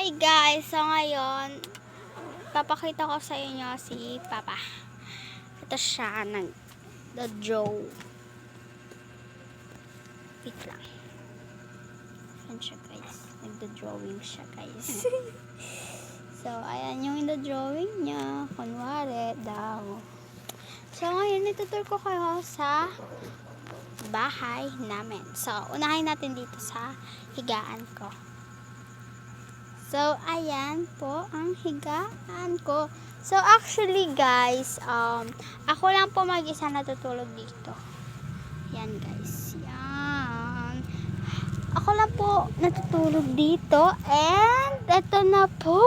Hi guys! So ngayon, papakita ko sa inyo si Papa. Ito siya, nag-draw. Wait lang. Ayan siya guys. Nagda-drawing siya guys. So, ayan yung drawing niya. Kunwari daw. So, ngayon, itutur ko kayo sa bahay namin. So, unahin natin dito sa higaan ko. So, ayan po ang higaan ko. So, actually guys, ako lang po mag-isa natutulog dito. Yan guys. Yan. Ako lang po natutulog dito. And, eto na po.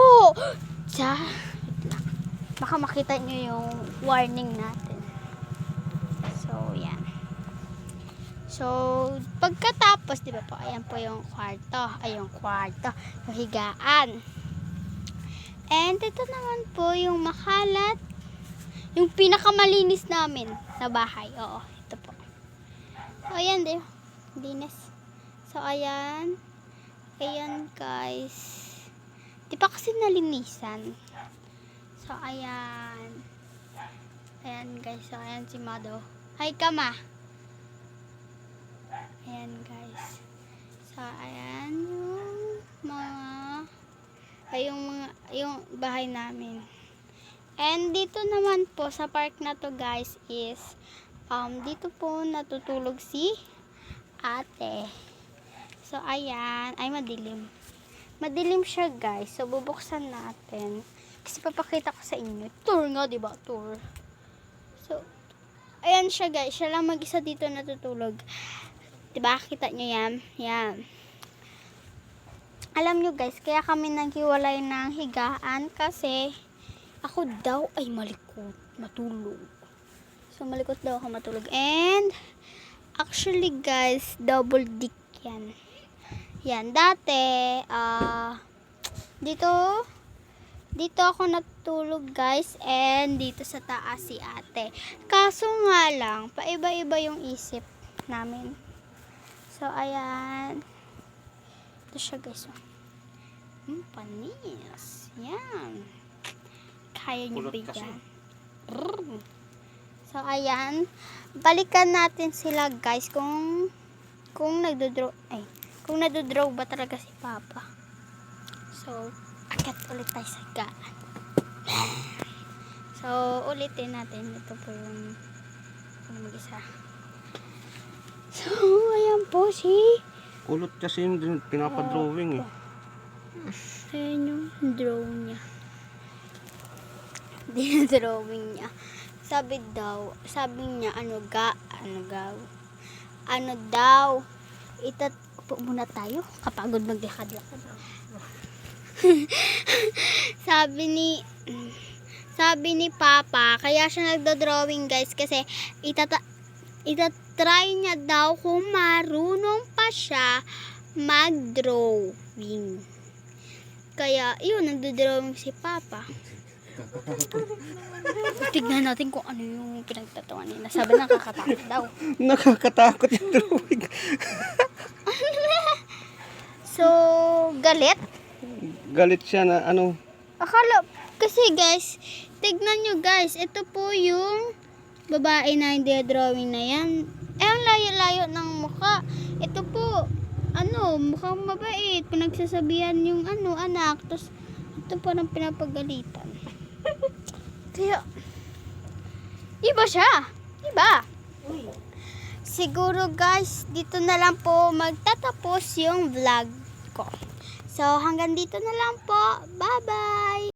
Baka makita nyo yung warning natin. So, yan. So, pagkatapos, di ba po, ayan po yung kwarto. Ay, yung kwarto. Yung higaan. And, ito naman po yung makalat. Yung pinakamalinis namin na bahay. Oo, ito po. So, ayan, di ba? Linis. So, ayan. Ayan, guys. Di pa kasi nalinisan. So, ayan. Ayan, guys. So, ayan si Mado. Hi, Kama. Ayan guys. So, ayan yung bahay namin. And dito naman po sa park na to guys is dito po natutulog si ate. So, ayan. Ay, madilim. Madilim siya guys. So, bubuksan natin. Kasi papakita ko sa inyo. Tour nga, diba? Tour. So, ayan siya guys. Siya lang mag-isa dito natutulog. Diba? Kita nyo yan? Yan. Alam nyo guys, kaya kami naghiwalay ng higaan kasi ako daw ay malikot matulog. So, malikot daw ako matulog. And, actually guys, double dick yan. Yan. Dati, dito ako natulog guys, and dito sa taas si ate. Kaso nga lang, paiba-iba yung isip namin. So, ayan. Ito siya guys. Panis. Yan. Kaya nyo ba yan? So, ayan. Balikan natin sila guys kung nagdodraw ba talaga si Papa. So, akit ulit tayo sa higaan. So, ulitin natin. Ito po yung mag-isa. So, ayan po si kulot kasi yung pinapadrawing eh. Ayan yung draw niya. Dinadrawing niya. Sabi niya, ano daw, po muna tayo, kapagod maglakad-lakad. sabi ni Papa, kaya siya nagdo-drawing guys, kasi itatry niya daw kung marunong pa siya mag-drawing. Kaya, yun, nagdo-drawing si Papa. Tignan natin kung ano yung pinagtatawa nila. Sabi, nakakatakot daw. Nakakatakot yung drawing. So, galit? Galit siya na ano. Akala, kasi guys, tignan nyo guys, ito po yung babae na hindi drawing na yan. Ang layo-layo ng mukha. Ito po, mukhang mabait. Pinagsasabihan yung anak. Tapos, ito po nang pinapagalitan. Kaya, iba siya. Iba. Siguro guys, dito na lang po magtatapos yung vlog ko. So, hanggang dito na lang po. Bye-bye!